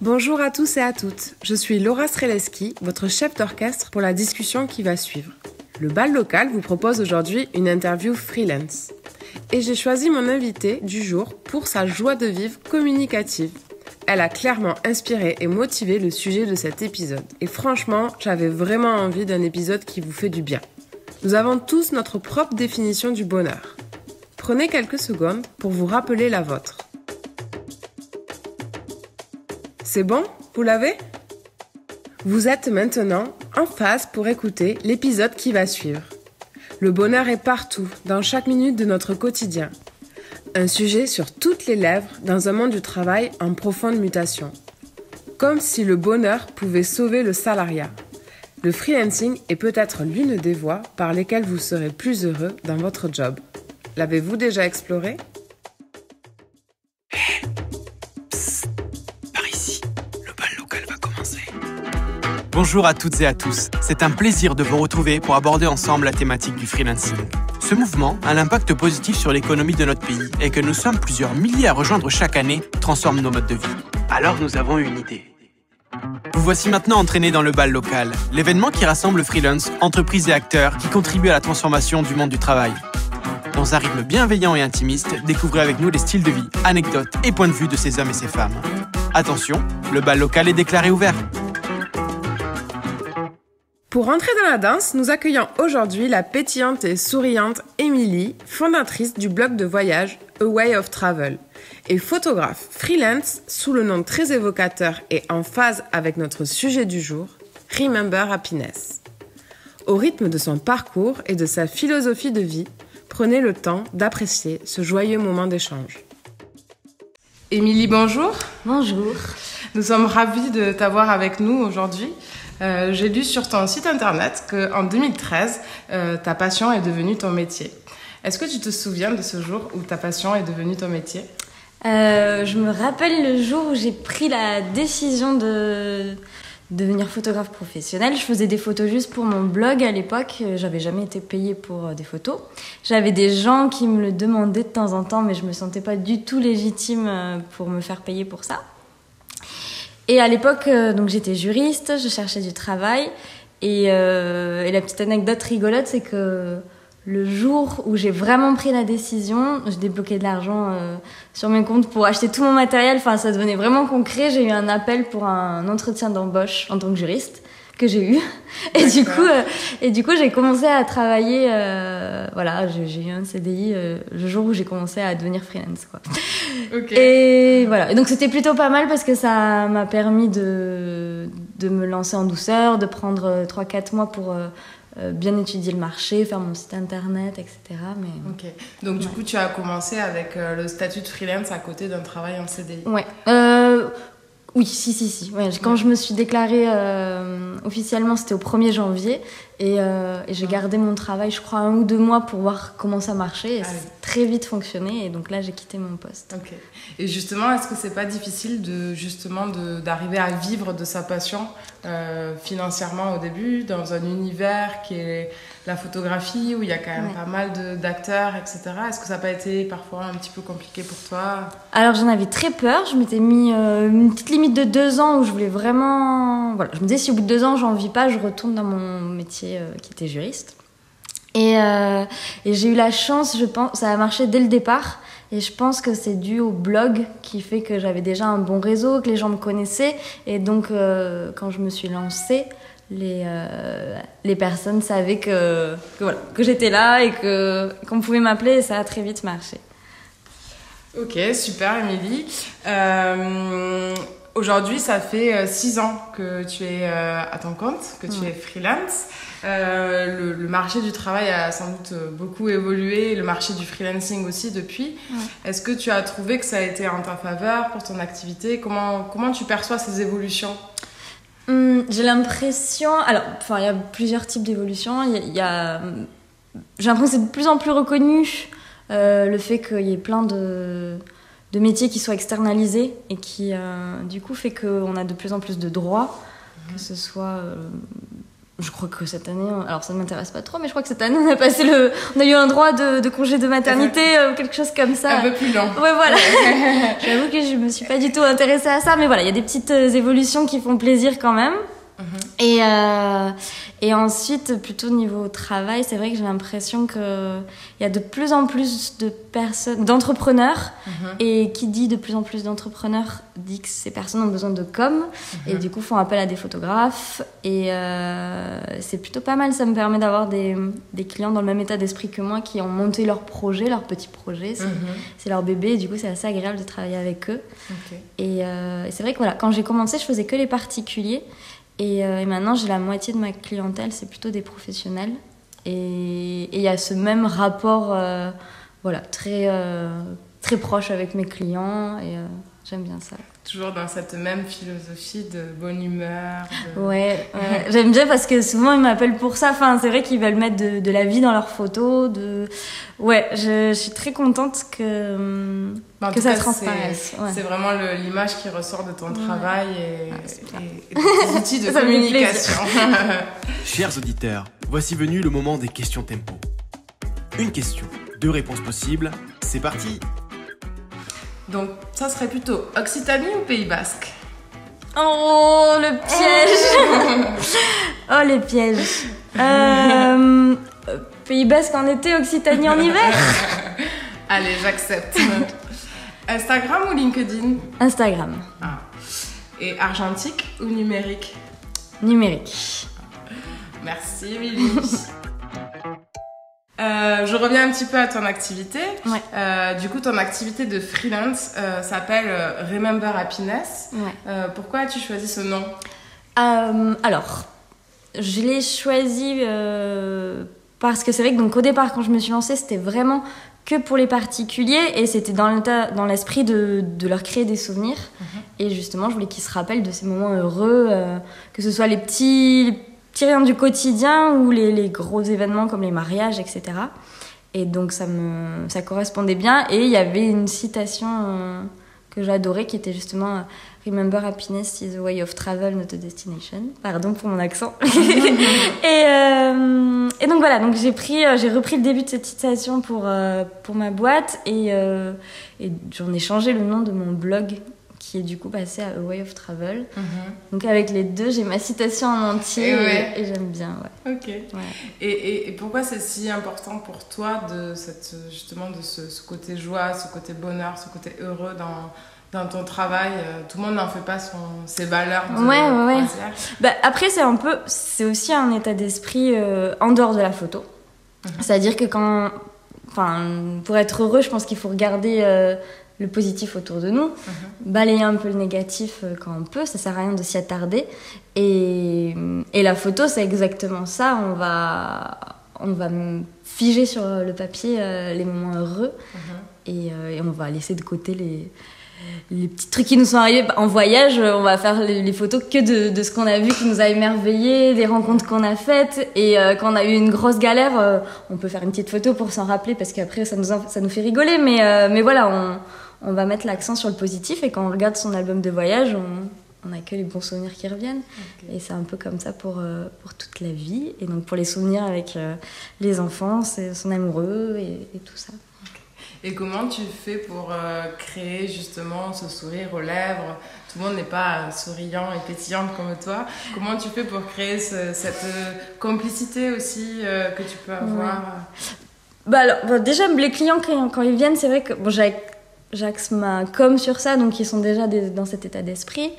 Bonjour à tous et à toutes, je suis Laura Streleski, votre chef d'orchestre pour la discussion qui va suivre. Le bal local vous propose aujourd'hui une interview freelance. Et j'ai choisi mon invitée du jour pour sa joie de vivre communicative. Elle a clairement inspiré et motivé le sujet de cet épisode. Et franchement, j'avais vraiment envie d'un épisode qui vous fait du bien. Nous avons tous notre propre définition du bonheur. Prenez quelques secondes pour vous rappeler la vôtre. C'est bon? Vous l'avez? Vous êtes maintenant en phase pour écouter l'épisode qui va suivre. Le bonheur est partout, dans chaque minute de notre quotidien. Un sujet sur toutes les lèvres dans un monde du travail en profonde mutation. Comme si le bonheur pouvait sauver le salariat. Le freelancing est peut-être l'une des voies par lesquelles vous serez plus heureux dans votre job. L'avez-vous déjà exploré? Bonjour à toutes et à tous, c'est un plaisir de vous retrouver pour aborder ensemble la thématique du freelancing. Ce mouvement a l'impact positif sur l'économie de notre pays et que nous sommes plusieurs milliers à rejoindre chaque année transforme nos modes de vie. Alors nous avons une idée. Vous voici maintenant entraînés dans le bal local, l'événement qui rassemble freelance, entreprises et acteurs qui contribuent à la transformation du monde du travail. Dans un rythme bienveillant et intimiste, découvrez avec nous les styles de vie, anecdotes et points de vue de ces hommes et ces femmes. Attention, le bal local est déclaré ouvert. Pour rentrer dans la danse, nous accueillons aujourd'hui la pétillante et souriante Émilie, fondatrice du blog de voyage A Way of Travel, et photographe freelance sous le nom très évocateur et en phase avec notre sujet du jour, Remember Happiness. Au rythme de son parcours et de sa philosophie de vie, prenez le temps d'apprécier ce joyeux moment d'échange. Émilie, bonjour. Bonjour. Nous sommes ravis de t'avoir avec nous aujourd'hui. J'ai lu sur ton site internet qu'en 2013, ta passion est devenue ton métier. Est-ce que tu te souviens de ce jour où ta passion est devenue ton métier? Je me rappelle le jour où j'ai pris la décision de devenir photographe professionnelle. Je faisais des photos juste pour mon blog à l'époque. J'avais jamais été payée pour des photos. J'avais des gens qui me le demandaient de temps en temps, mais je me sentais pas du tout légitime pour me faire payer pour ça. Et à l'époque, donc j'étais juriste, je cherchais du travail. Et la petite anecdote rigolote, c'est que le jour où j'ai vraiment pris la décision, je débloquais de l'argent sur mes comptes pour acheter tout mon matériel. Enfin, ça devenait vraiment concret. J'ai eu un appel pour un entretien d'embauche en tant que juriste que j'ai eu. Et du coup, j'ai commencé à travailler. Voilà, j'ai eu un CDI le jour où j'ai commencé à devenir freelance, quoi. Okay. Et voilà. Et donc c'était plutôt pas mal parce que ça m'a permis de me lancer en douceur, de prendre 3-4 mois pour bien étudier le marché, faire mon site internet, etc. Mais, ok. Donc du coup, tu as commencé avec le statut de freelance à côté d'un travail en CDI. Ouais. Oui, si. Ouais, quand je me suis déclarée officiellement, c'était au 1er janvier. Et j'ai gardé mon travail, je crois, 1 ou 2 mois pour voir comment ça marchait. Et ça a très vite fonctionné. Et donc là, j'ai quitté mon poste. Ok. Et justement, est-ce que c'est pas difficile d'arriver à vivre de sa passion financièrement au début, dans un univers qui est la photographie, où il y a quand même pas mal d'acteurs, etc. Est-ce que ça n'a pas été parfois un petit peu compliqué pour toi? Alors, j'en avais très peur. Je m'étais mis une petite limite de 2 ans où je voulais vraiment... Voilà, je me disais, si au bout de 2 ans, j'en vis pas, je retourne dans mon métier qui était juriste. Et j'ai eu la chance, je pense, ça a marché dès le départ. Et je pense que c'est dû au blog qui fait que j'avais déjà un bon réseau, que les gens me connaissaient. Et donc, quand je me suis lancée, les personnes savaient que j'étais là et qu'on pouvait m'appeler, et ça a très vite marché. Ok, super Émilie. Aujourd'hui, ça fait 6 ans que tu es à ton compte, que tu es freelance. Le marché du travail a sans doute beaucoup évolué, le marché du freelancing aussi depuis. Ouais. Est-ce que tu as trouvé que ça a été en ta faveur pour ton activité? Comment tu perçois ces évolutions? J'ai l'impression... Alors, il y a plusieurs types d'évolutions. J'ai l'impression que c'est de plus en plus reconnu le fait qu'il y ait plein de métiers qui soient externalisés et qui, du coup, fait qu'on a de plus en plus de droits, que ce soit Je crois que cette année, alors ça ne m'intéresse pas trop, mais je crois que cette année on a eu un droit de congé de maternité ou quelque chose comme ça. Un peu plus lent. Ouais, voilà. J'avoue que je me suis pas du tout intéressée à ça, mais voilà, il y a des petites évolutions qui font plaisir quand même. Et ensuite, plutôt niveau travail, c'est vrai que j'ai l'impression qu'il y a de plus en plus de personnes, d'entrepreneurs, et qui dit de plus en plus d'entrepreneurs dit que ces personnes ont besoin de com, et du coup font appel à des photographes, et c'est plutôt pas mal, ça me permet d'avoir des clients dans le même état d'esprit que moi, qui ont monté leur projet, leur petit projet, c'est leur bébé, et du coup c'est assez agréable de travailler avec eux. Et c'est vrai que voilà, quand j'ai commencé, je faisais que les particuliers, et maintenant, j'ai la moitié de ma clientèle, c'est plutôt des professionnels. Et il y a ce même rapport voilà, très proche avec mes clients. Et j'aime bien ça. Toujours dans cette même philosophie de bonne humeur. Ouais, j'aime bien parce que souvent, ils m'appellent pour ça. Enfin, c'est vrai qu'ils veulent mettre de la vie dans leurs photos. Ouais, je suis très contente que ça transparaisse. C'est vraiment l'image qui ressort de ton travail et de tes outils de communication. Chers auditeurs, voici venu le moment des questions tempo. Une question, 2 réponses possibles. C'est parti! Donc, ça serait plutôt Occitanie ou Pays Basque? Oh, le piège! Oh, les pièges! Pays Basque en été, Occitanie en hiver? Allez, j'accepte. Instagram ou LinkedIn? Instagram. Ah. Et argentique ou numérique? Numérique. Merci, Émilie. Je reviens un petit peu à ton activité. Ouais. Du coup, ton activité de freelance s'appelle Remember Happiness. Ouais. Pourquoi as-tu choisi ce nom? Alors, je l'ai choisi parce que c'est vrai que donc, au départ, quand je me suis lancée, c'était vraiment que pour les particuliers et c'était dans l'esprit de leur créer des souvenirs. Et justement, je voulais qu'ils se rappellent de ces moments heureux, que ce soit les petits rien du quotidien ou les gros événements comme les mariages, etc. Et donc ça correspondait bien. Et il y avait une citation que j'adorais qui était justement Remember happiness is a way of travel, not a destination. Pardon pour mon accent. Et donc voilà, donc j'ai repris le début de cette citation pour ma boîte et j'en ai changé le nom de mon blog qui est du coup passé à A Way of Travel. Donc avec les deux, j'ai ma citation en entier et j'aime bien. Ouais. Ok. Ouais. Et pourquoi c'est si important pour toi justement de ce côté joie, ce côté bonheur, ce côté heureux dans ton travail? Tout le monde n'en fait pas ses valeurs de croisière. Bah, après, c'est aussi un état d'esprit en dehors de la photo. C'est-à-dire que pour être heureux, je pense qu'il faut regarder le positif autour de nous, balayer un peu le négatif quand on peut, ça sert à rien de s'y attarder. Et la photo, c'est exactement ça. On va figer sur le papier les moments heureux et on va laisser de côté les petits trucs qui nous sont arrivés en voyage. On va faire les photos que de ce qu'on a vu qui nous a émerveillés, des rencontres qu'on a faites. Et quand on a eu une grosse galère, on peut faire une petite photo pour s'en rappeler parce qu'après ça nous fait rigoler. Mais voilà, on va mettre l'accent sur le positif et quand on regarde son album de voyage, on n'a que les bons souvenirs qui reviennent. Et c'est un peu comme ça pour toute la vie. Et donc pour les souvenirs avec les enfants, c'est son amoureux et tout ça. Et comment tu fais pour créer justement ce sourire aux lèvres? Tout le monde n'est pas souriant et pétillant comme toi. Comment tu fais pour créer cette complicité aussi que tu peux avoir? Bah alors, déjà, les clients, quand ils viennent, c'est vrai que j'axe ma com sur ça, donc ils sont déjà dans cet état d'esprit.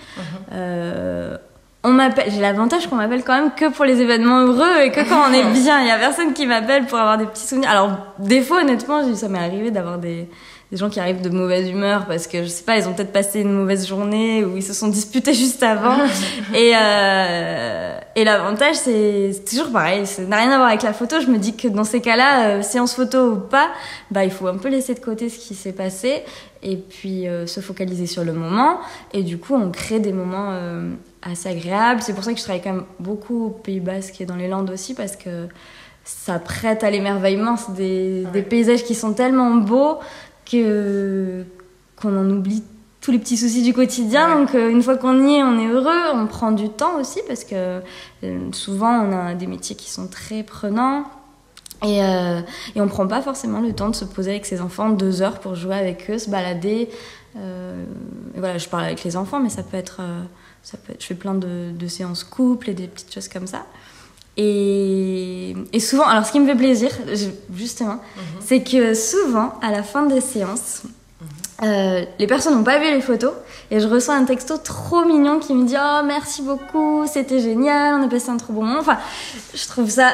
J'ai l'avantage qu'on m'appelle quand même que pour les événements heureux et que quand on est bien. Il y a personne qui m'appelle pour avoir des petits souvenirs. Alors, des fois, honnêtement, ça m'est arrivé d'avoir des gens qui arrivent de mauvaise humeur parce que, je sais pas, ils ont peut-être passé une mauvaise journée ou ils se sont disputés juste avant. Et l'avantage, c'est toujours pareil. Ça n'a rien à voir avec la photo. Je me dis que dans ces cas-là, séance photo ou pas, il faut un peu laisser de côté ce qui s'est passé et puis se focaliser sur le moment. Et du coup, on crée des moments assez agréable. C'est pour ça que je travaille quand même beaucoup au Pays Basque et dans les Landes aussi parce que ça prête à l'émerveillement. C'est des paysages qui sont tellement beaux qu'on en oublie tous les petits soucis du quotidien. Donc une fois qu'on y est, on est heureux, on prend du temps aussi parce que souvent on a des métiers qui sont très prenants et on prend pas forcément le temps de se poser avec ses enfants 2 heures pour jouer avec eux, se balader. Et voilà, je parle avec les enfants, mais ça peut être je fais plein de séances couple et des petites choses comme ça. Et souvent, alors ce qui me fait plaisir, justement, c'est que souvent, à la fin des séances, les personnes n'ont pas vu les photos et je reçois un texto trop mignon qui me dit « Oh, merci beaucoup, c'était génial, on a passé un trop bon moment. » Enfin, je trouve ça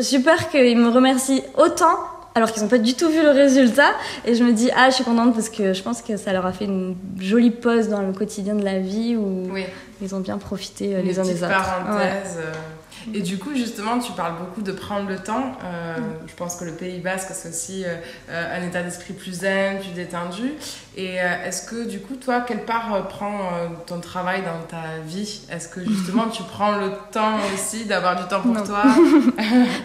super qu'ils me remercient autant alors qu'ils n'ont pas du tout vu le résultat. Et je me dis « Ah, je suis contente parce que je pense que ça leur a fait une jolie pause dans le quotidien de la vie où ils ont bien profité les uns des autres. » Parenthèse. Et du coup, justement, tu parles beaucoup de prendre le temps. Je pense que le Pays Basque, c'est aussi un état d'esprit plus zen, plus détendu. Et est-ce que, du coup, toi, quelle part prend ton travail dans ta vie? Est-ce que, justement, tu prends le temps aussi d'avoir du temps pour toi?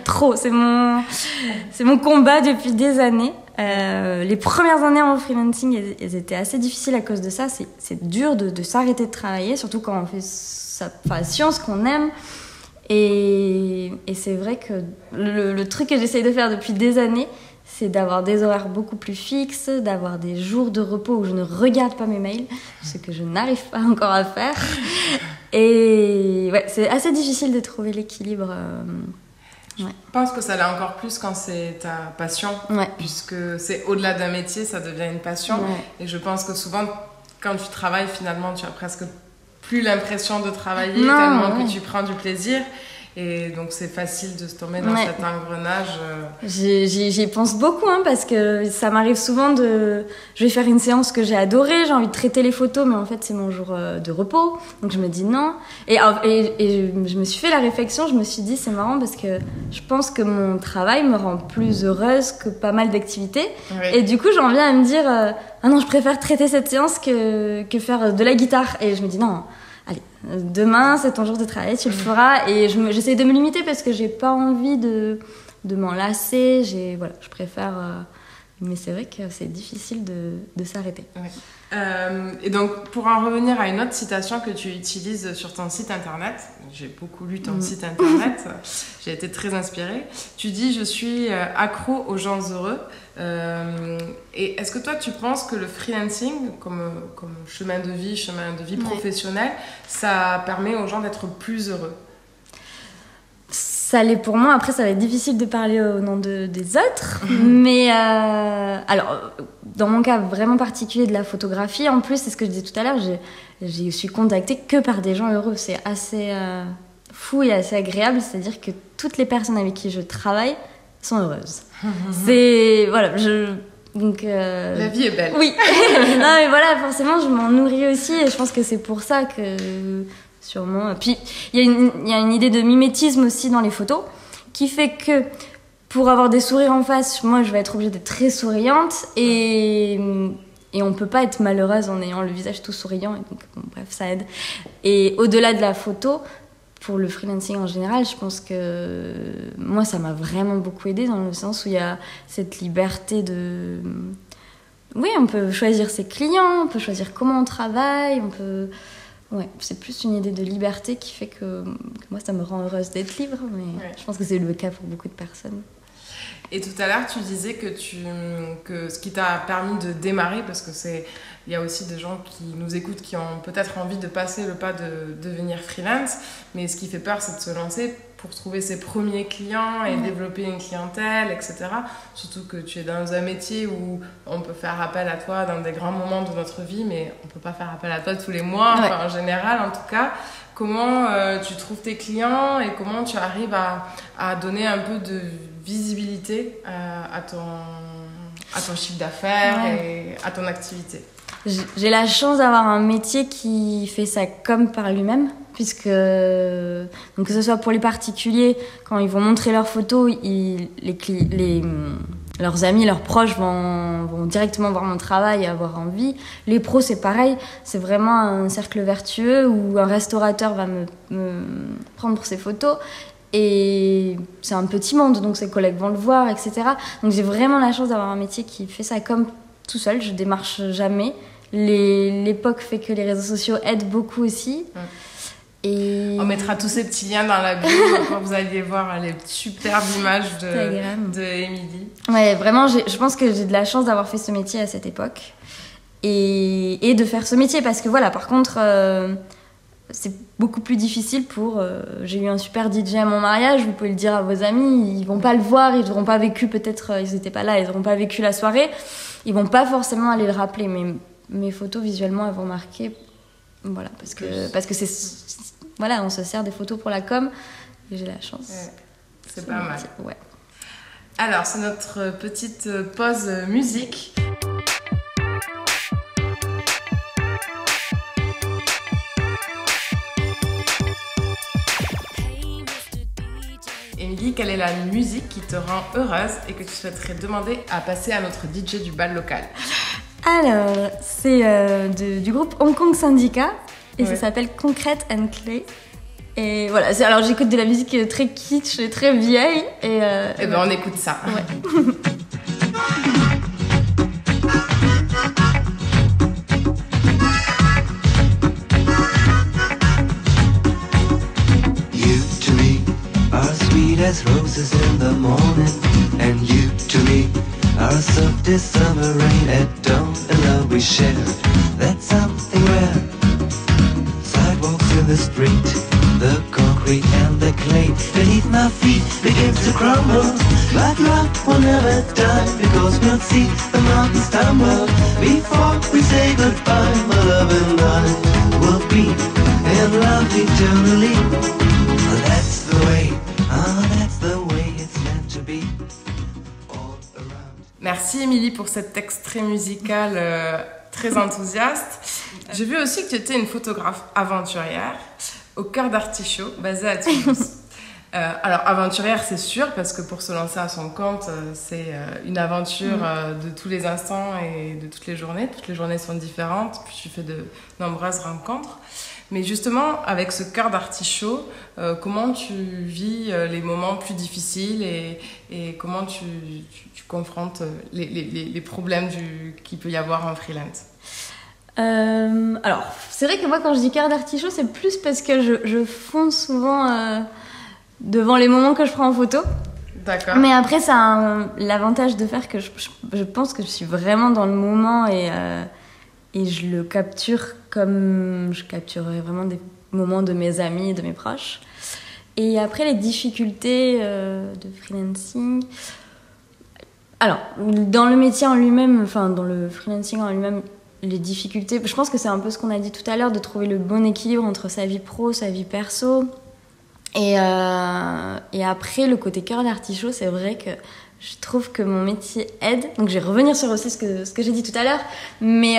Trop, c'est mon combat depuis des années. Les premières années en freelancing, elles étaient assez difficiles à cause de ça. C'est dur de s'arrêter de travailler, surtout quand on fait la science qu'on aime. Et c'est vrai que le truc que j'essaye de faire depuis des années, c'est d'avoir des horaires beaucoup plus fixes, d'avoir des jours de repos où je ne regarde pas mes mails, ce que je n'arrive pas encore à faire. Et ouais, c'est assez difficile de trouver l'équilibre. Je pense que ça l'est encore plus quand c'est ta passion, puisque c'est au-delà d'un métier, ça devient une passion. Et je pense que souvent, quand tu travailles, finalement, tu as presque plus l'impression de travailler tellement que tu prends du plaisir. Et donc, c'est facile de se tomber dans cet engrenage. J'y pense beaucoup, parce que ça m'arrive souvent je vais faire une séance que j'ai adorée, j'ai envie de traiter les photos, mais en fait, c'est mon jour de repos. Donc, je me dis non. Et je me suis fait la réflexion, je me suis dit, c'est marrant parce que je pense que mon travail me rend plus heureuse que pas mal d'activités. Et du coup, j'en viens à me dire, ah non, je préfère traiter cette séance que faire de la guitare. Et je me dis, non, allez, demain, c'est ton jour de travail, tu le feras. Et j'essaie de me limiter parce que j'ai pas envie de m'en lasser. Je préfère... mais c'est vrai que c'est difficile de s'arrêter. Et donc, pour en revenir à une autre citation que tu utilises sur ton site internet, j'ai beaucoup lu ton site internet, j'ai été très inspirée. Tu dis « Je suis accro aux gens heureux ». Et est-ce que toi, tu penses que le freelancing, comme chemin de vie professionnel, ça permet aux gens d'être plus heureux? Ça l'est pour moi. Après, ça va être difficile de parler au nom des autres. Mais alors, dans mon cas vraiment particulier de la photographie, en plus, c'est ce que je disais tout à l'heure, je suis contactée que par des gens heureux. C'est assez fou et assez agréable. C'est-à-dire que toutes les personnes avec qui je travaille sont heureuses. C'est... Voilà, donc, la vie est belle. Oui. Non, mais voilà, forcément, je m'en nourris aussi. Et je pense que c'est pour ça que... Sûrement. Puis, il y a une idée de mimétisme aussi dans les photos qui fait que pour avoir des sourires en face, moi, je vais être obligée d'être très souriante et on peut pas être malheureuse en ayant le visage tout souriant. Et donc, bon, bref, ça aide. Et au-delà de la photo, pour le freelancing en général, je pense que moi, ça m'a vraiment beaucoup aidée dans le sens où il y a cette liberté de... Oui, on peut choisir ses clients, on peut choisir comment on travaille, on peut... Ouais, c'est plus une idée de liberté qui fait que moi, ça me rend heureuse d'être libre, mais je pense que c'est le cas pour beaucoup de personnes. Et tout à l'heure, tu disais que ce qui t'a permis de démarrer, parce que il y a aussi des gens qui nous écoutent qui ont peut-être envie de passer le pas de devenir freelance, mais ce qui fait peur, c'est de se lancer pour trouver ses premiers clients et développer une clientèle, etc. Surtout que tu es dans un métier où on peut faire appel à toi dans des grands moments de notre vie, mais on ne peut pas faire appel à toi tous les mois, enfin, en général en tout cas. Comment tu trouves tes clients et comment tu arrives à donner un peu de visibilité à ton chiffre d'affaires et à ton activité? J'ai la chance d'avoir un métier qui fait ça comme par lui-même, puisque donc que ce soit pour les particuliers, quand ils vont montrer leurs photos, leurs amis, leurs proches vont directement voir mon travail et avoir envie. Les pros, c'est pareil, c'est vraiment un cercle vertueux où un restaurateur va me prendre pour ses photos. Et c'est un petit monde, donc ses collègues vont le voir, etc. Donc j'ai vraiment la chance d'avoir un métier qui fait ça comme tout seul, je démarche jamais. L'époque fait que les réseaux sociaux aident beaucoup aussi. Et... On mettra tous ces petits liens dans la bio quand vous alliez voir les superbes images de Émilie. Ouais, vraiment, je pense que j'ai de la chance d'avoir fait ce métier à cette époque et de faire ce métier parce que voilà, par contre, c'est beaucoup plus difficile pour... j'ai eu un super DJ à mon mariage, vous pouvez le dire à vos amis, ils vont pas le voir, ils n'auront pas vécu, peut-être ils n'étaient pas là, ils n'auront pas vécu la soirée, ils vont pas forcément aller le rappeler, mais mes photos visuellement elles vont marquer, voilà, parce que c'est... Voilà, on se sert des photos pour la com et j'ai la chance. Ouais, c'est pas mal. Ouais. Alors, c'est notre petite pause musique. Émilie, quelle est la musique qui te rend heureuse et que tu souhaiterais demander à passer à notre DJ du bal local? Alors, c'est du groupe Hong Kong Syndicat. Et ça s'appelle Concrete and Clay. Et voilà, alors j'écoute de la musique très kitsch et très vieille. Et ben on écoute ça. Ouais. You to me are sweet as roses in the morning, and you to me are soft as summer rain at dawn. And love we share, that's something rare. Sidewalks in the street, the concrete and the clay beneath my feet begins to crumble. But love will never die, because we'll see the mountains stumble before we say goodbye. My love and I will be in love eternally. That's the way, that's the way it's meant to be. All around. Merci Émilie pour cet extrait musical très enthousiaste. J'ai vu aussi que tu étais une photographe aventurière au cœur d'Artichaut, basée à Toulouse. Alors aventurière c'est sûr, parce que pour se lancer à son compte, c'est une aventure de tous les instants et de toutes les journées. Toutes les journées sont différentes, puis tu fais de nombreuses rencontres. Mais justement, avec ce cœur d'Artichaut, comment tu vis les moments plus difficiles et comment tu confrontes les problèmes qu'il peut y avoir en freelance? Alors, c'est vrai que moi, quand je dis cœur d'Artichaut, c'est plus parce que je fonce souvent devant les moments que je prends en photo. D'accord. Mais après, ça a l'avantage de faire que je pense que je suis vraiment dans le moment et je le capture comme je capturerais vraiment des moments de mes amis et de mes proches. Et après, les difficultés de freelancing... Alors, dans le métier en lui-même, enfin, dans le freelancing en lui-même, les difficultés, je pense que c'est un peu ce qu'on a dit tout à l'heure, de trouver le bon équilibre entre sa vie pro, sa vie perso. Et après, le côté cœur d'Artichaut, c'est vrai que je trouve que mon métier aide. Donc, je vais revenir sur aussi ce que j'ai dit tout à l'heure. Mais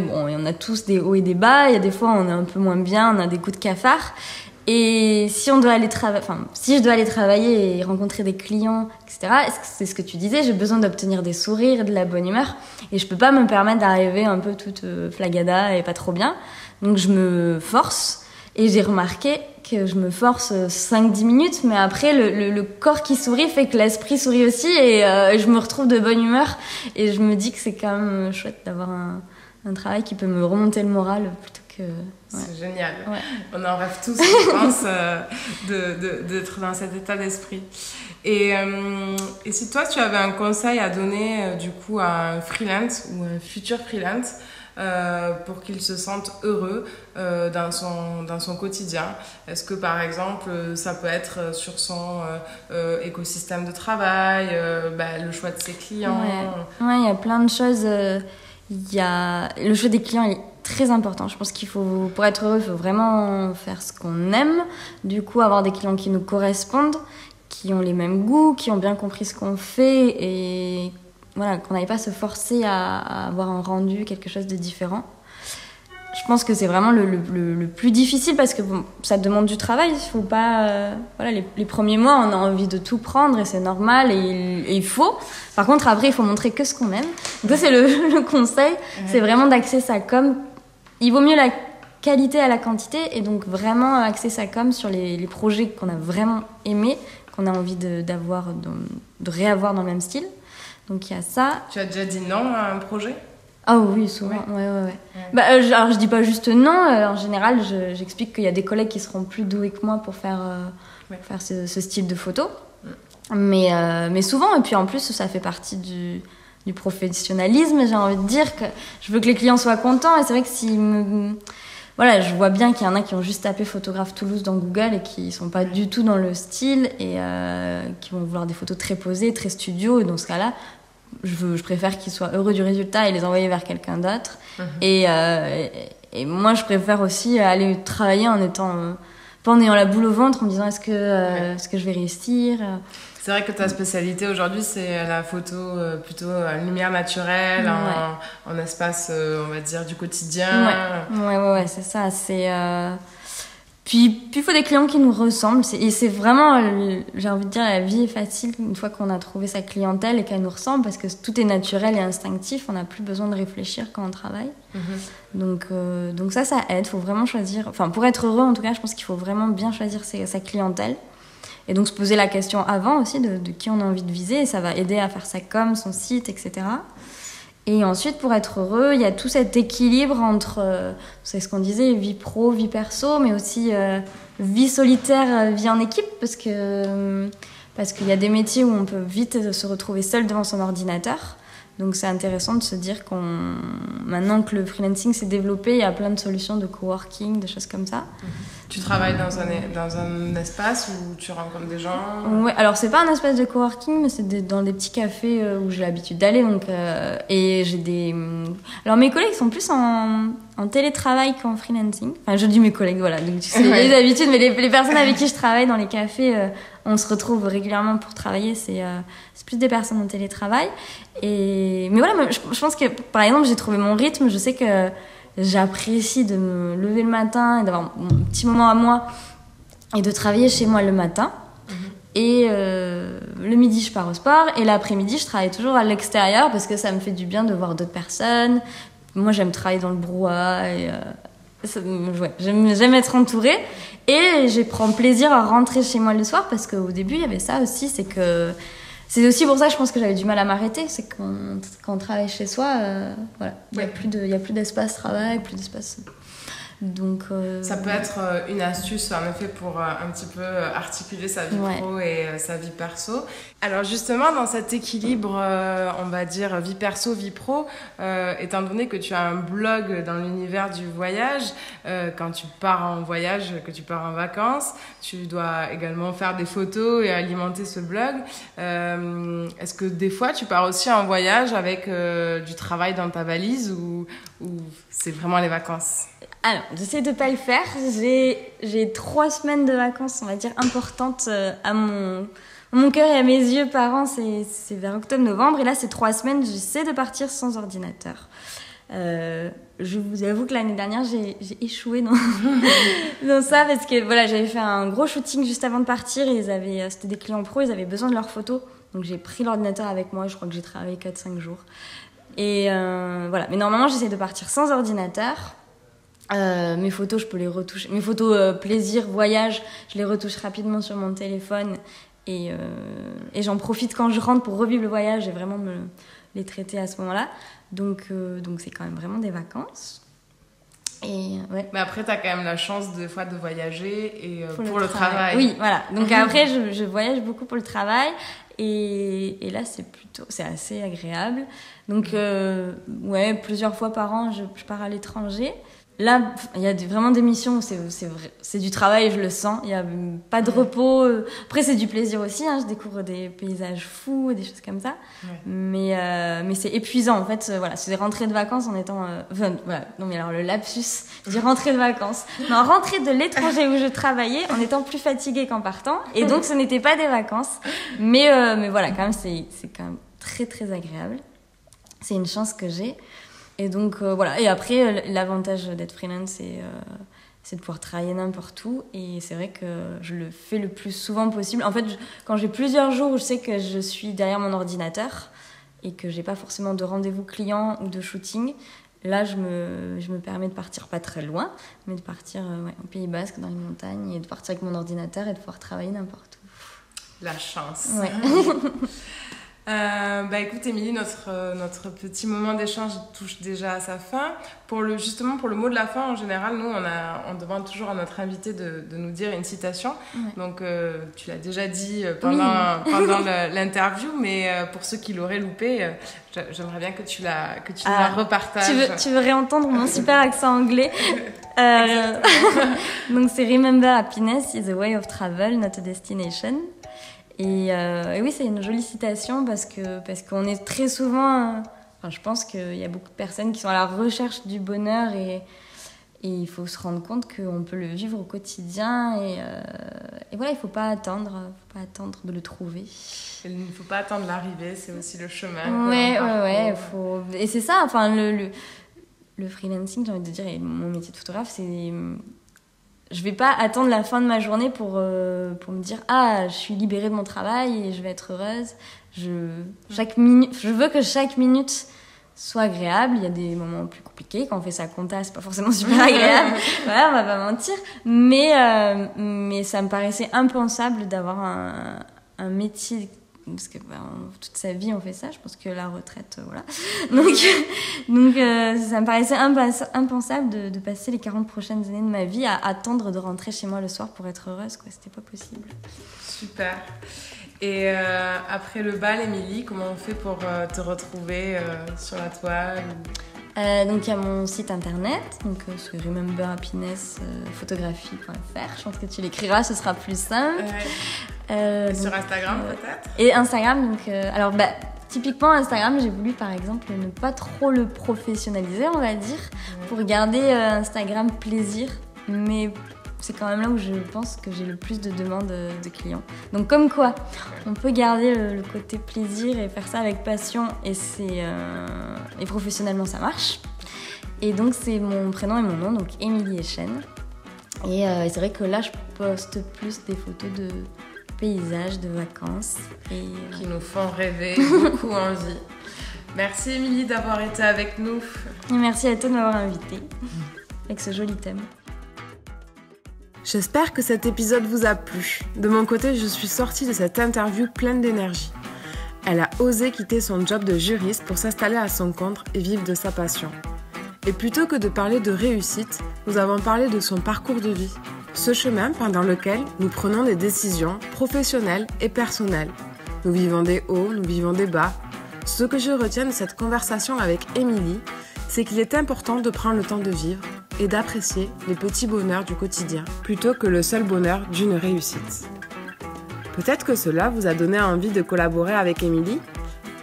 bon, il y en a tous des hauts et des bas. Il y a des fois, on est un peu moins bien, on a des coups de cafard. Et si on doit aller si je dois aller travailler et rencontrer des clients, etc., c'est ce que tu disais, j'ai besoin d'obtenir des sourires, de la bonne humeur, et je peux pas me permettre d'arriver un peu toute flagada et pas trop bien. Donc je me force, et j'ai remarqué que je me force 5-10 minutes, mais après le corps qui sourit fait que l'esprit sourit aussi, et je me retrouve de bonne humeur, et je me dis que c'est quand même chouette d'avoir un travail qui peut me remonter le moral plutôt que... Ouais. C'est génial. Ouais. On en rêve tous, je pense, d'être dans cet état d'esprit. Et si toi, tu avais un conseil à donner du coup à un freelance ou un futur freelance pour qu'il se sente heureux dans son quotidien, est-ce que par exemple, ça peut être sur son écosystème de travail, le choix de ses clients? Ouais, il y a plein de choses. Le choix des clients est très important. Je pense pour être heureux, il faut vraiment faire ce qu'on aime. Du coup, avoir des clients qui nous correspondent, qui ont les mêmes goûts, qui ont bien compris ce qu'on fait, et voilà, qu'on n'aille pas se forcer à avoir un rendu, quelque chose de différent. Je pense que c'est vraiment le plus difficile, parce que bon, ça demande du travail. Il faut pas, les premiers mois, on a envie de tout prendre et c'est normal, et il faut. Par contre, après, il faut montrer que ce qu'on aime. Donc ça, c'est le conseil. C'est vraiment d'axer sa com. Il vaut mieux la qualité à la quantité, et donc vraiment axer sa com sur les projets qu'on a vraiment aimés, qu'on a envie de réavoir dans le même style. Donc il y a ça. Tu as déjà dit non à un projet ? Ah oui, souvent, ouais. Bah, alors je dis pas juste non, en général j'explique qu'il y a des collègues qui seront plus doués que moi pour faire ce style de photo. Mais souvent, et puis en plus ça fait partie du professionnalisme, j'ai envie de dire, que je veux que les clients soient contents, et c'est vrai que voilà, je vois bien qu'il y en a qui ont juste tapé photographe Toulouse dans Google et qui sont pas du tout dans le style et qui vont vouloir des photos très posées, très studio, et dans ce cas-là, je préfère qu'ils soient heureux du résultat et les envoyer vers quelqu'un d'autre. Et moi, je préfère aussi aller travailler en étant pas en ayant la boule au ventre, en me disant est-ce que je vais réussir. C'est vrai que ta spécialité aujourd'hui, c'est la photo plutôt à lumière naturelle, en espace, on va dire, du quotidien. Ouais, c'est ça. Puis il faut des clients qui nous ressemblent. Et c'est vraiment, j'ai envie de dire, la vie est facile une fois qu'on a trouvé sa clientèle et qu'elle nous ressemble, parce que tout est naturel et instinctif. On n'a plus besoin de réfléchir quand on travaille. Donc ça aide. Il faut vraiment choisir. Enfin, pour être heureux, en tout cas, je pense qu'il faut vraiment bien choisir sa clientèle. Et donc se poser la question avant aussi de qui on a envie de viser. Et ça va aider à faire sa com, son site, etc. Et ensuite, pour être heureux, il y a tout cet équilibre entre, c'est ce qu'on disait, vie pro, vie perso, mais aussi vie solitaire, vie en équipe, parce qu'il y a des métiers où on peut vite se retrouver seul devant son ordinateur. Donc c'est intéressant de se dire maintenant que le freelancing s'est développé, il y a plein de solutions de coworking, de choses comme ça. Tu travailles dans un espace où tu rencontres des gens? Ouais, alors c'est pas un espace de coworking, mais c'est dans des petits cafés où j'ai l'habitude d'aller. Et j'ai alors mes collègues sont plus en télétravail qu'en freelancing. Enfin, je dis mes collègues, voilà. Donc c'est les habitudes, mais les personnes avec qui je travaille dans les cafés, on se retrouve régulièrement pour travailler. C'est plus des personnes en télétravail. Mais voilà, je pense que par exemple, j'ai trouvé mon rythme. Je sais que j'apprécie de me lever le matin et d'avoir mon petit moment à moi et de travailler chez moi le matin. Et le midi, je pars au sport. Et l'après-midi, je travaille toujours à l'extérieur parce que ça me fait du bien de voir d'autres personnes. Moi, j'aime travailler dans le brouhaha. J'aime être entourée. Et je prends plaisir à rentrer chez moi le soir parce qu'au début, il y avait ça aussi. C'est aussi pour ça que je pense que j'avais du mal à m'arrêter. C'est quand on travaille chez soi, voilà, il y a plus d'espace travail, plus d'espace. Donc ça peut être une astuce en effet pour un petit peu articuler sa vie pro et sa vie perso. Alors justement, dans cet équilibre, on va dire vie perso, vie pro, étant donné que tu as un blog dans l'univers du voyage, quand tu pars en voyage, que tu pars en vacances, tu dois également faire des photos et alimenter ce blog. Est-ce que des fois tu pars aussi en voyage avec du travail dans ta valise ou c'est vraiment les vacances? Alors, j'essaie de pas le faire. J'ai 3 semaines de vacances, on va dire, importantes à mon cœur et à mes yeux par an. C'est vers octobre-novembre. Et là, ces 3 semaines, j'essaie de partir sans ordinateur. Je vous avoue que l'année dernière, j'ai échoué dans ça parce que voilà, j'avais fait un gros shooting juste avant de partir et c'était des clients pros, ils avaient besoin de leurs photos. Donc, j'ai pris l'ordinateur avec moi. Je crois que j'ai travaillé 4-5 jours. Et voilà. Mais normalement, j'essaie de partir sans ordinateur. Mes photos, je peux les retoucher. Mes photos plaisir, voyage, je les retouche rapidement sur mon téléphone et j'en profite quand je rentre pour revivre le voyage et vraiment les traiter à ce moment-là. Donc c'est quand même vraiment des vacances. Et ouais. Mais après, t'as quand même la chance des fois de voyager et pour le travail. Oui, voilà. Donc après, je voyage beaucoup pour le travail. Et là, c'est assez agréable. Donc, plusieurs fois par an, je pars à l'étranger. Là, il y a vraiment des missions où c'est du travail, je le sens. Il n'y a pas de repos. Après, c'est du plaisir aussi. Je découvre des paysages fous, des choses comme ça. Ouais. Mais c'est épuisant, en fait. Voilà, c'est des rentrées de vacances en étant... voilà. Non, mais alors, le lapsus, je dis rentrée de vacances. Non, rentrée de l'étranger où je travaillais en étant plus fatiguée qu'en partant. Et donc, ce n'était pas des vacances. Mais voilà, quand même, c'est quand même très, très agréable. C'est une chance que j'ai. Et donc, voilà. Et après, l'avantage d'être freelance, c'est de pouvoir travailler n'importe où. Et c'est vrai que je le fais le plus souvent possible. En fait, quand j'ai plusieurs jours où je sais que je suis derrière mon ordinateur et que j'ai pas forcément de rendez-vous client ou de shooting, là, je me permets de partir pas très loin, mais de partir au Pays Basque, dans les montagnes, et de partir avec mon ordinateur et de pouvoir travailler n'importe où. La chance. Ouais. Écoute Émilie, notre petit moment d'échange touche déjà à sa fin. Justement pour le mot de la fin, en général, nous on demande toujours à notre invité de nous dire une citation. Ouais. Donc tu l'as déjà dit pendant l'interview, mais pour ceux qui l'auraient loupé, j'aimerais bien que tu la repartages. Tu veux réentendre mon super accent anglais? Donc c'est Remember happiness is a way of travel, not a destination. Et oui, c'est une jolie citation parce qu'on est très souvent... je pense qu'il y a beaucoup de personnes qui sont à la recherche du bonheur et il faut se rendre compte qu'on peut le vivre au quotidien et voilà, il ne faut pas attendre de le trouver. Il ne faut pas attendre l'arrivée, c'est aussi le chemin. Ouais. Et c'est ça, enfin, le freelancing, j'ai envie de dire, et mon métier de photographe, c'est... Je vais pas attendre la fin de ma journée pour me dire je suis libérée de mon travail et je vais être heureuse. Je veux que chaque minute soit agréable. Il y a des moments plus compliqués. Quand on fait sa compta, c'est pas forcément super agréable. Voilà, on va pas mentir. Mais ça me paraissait impensable d'avoir un métier, parce que toute sa vie on fait ça. Je pense que la retraite, voilà. Donc ça me paraissait impensable de passer les 40 prochaines années de ma vie à attendre de rentrer chez moi le soir pour être heureuse, quoi. C'était pas possible. Super. Et après le bal, Émilie, comment on fait pour te retrouver sur la toile? Donc il y a mon site internet, donc c'est rememberhappinessphotography.fr. Je pense que tu l'écriras, ce sera plus simple. Et sur Instagram peut-être? Et Instagram, donc typiquement Instagram, j'ai voulu par exemple ne pas trop le professionnaliser, on va dire, pour garder Instagram plaisir, mais c'est quand même là où je pense que j'ai le plus de demandes de clients. Donc comme quoi, on peut garder le côté plaisir et faire ça avec passion et professionnellement ça marche. Et donc c'est mon prénom et mon nom, donc Émilie Echen. Et c'est vrai que là je poste plus des photos de paysages, de vacances. Qui nous font rêver, beaucoup envie. Merci Émilie d'avoir été avec nous. Et merci à toi de m'avoir invitée avec ce joli thème. J'espère que cet épisode vous a plu. De mon côté, je suis sortie de cette interview pleine d'énergie. Elle a osé quitter son job de juriste pour s'installer à son compte et vivre de sa passion. Et plutôt que de parler de réussite, nous avons parlé de son parcours de vie. Ce chemin pendant lequel nous prenons des décisions professionnelles et personnelles. Nous vivons des hauts, nous vivons des bas. Ce que je retiens de cette conversation avec Émilie, c'est qu'il est important de prendre le temps de vivre et d'apprécier les petits bonheurs du quotidien, plutôt que le seul bonheur d'une réussite. Peut-être que cela vous a donné envie de collaborer avec Émilie.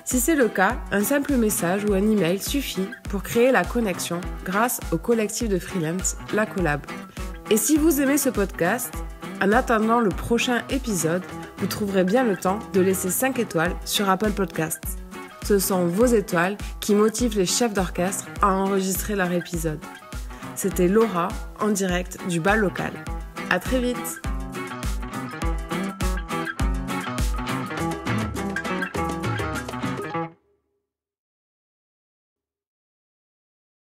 Si c'est le cas, un simple message ou un email suffit pour créer la connexion grâce au collectif de freelance La Collab. Et si vous aimez ce podcast, en attendant le prochain épisode, vous trouverez bien le temps de laisser 5 étoiles sur Apple Podcasts. Ce sont vos étoiles qui motivent les chefs d'orchestre à enregistrer leur épisode. C'était Laura en direct du bal local. À très vite!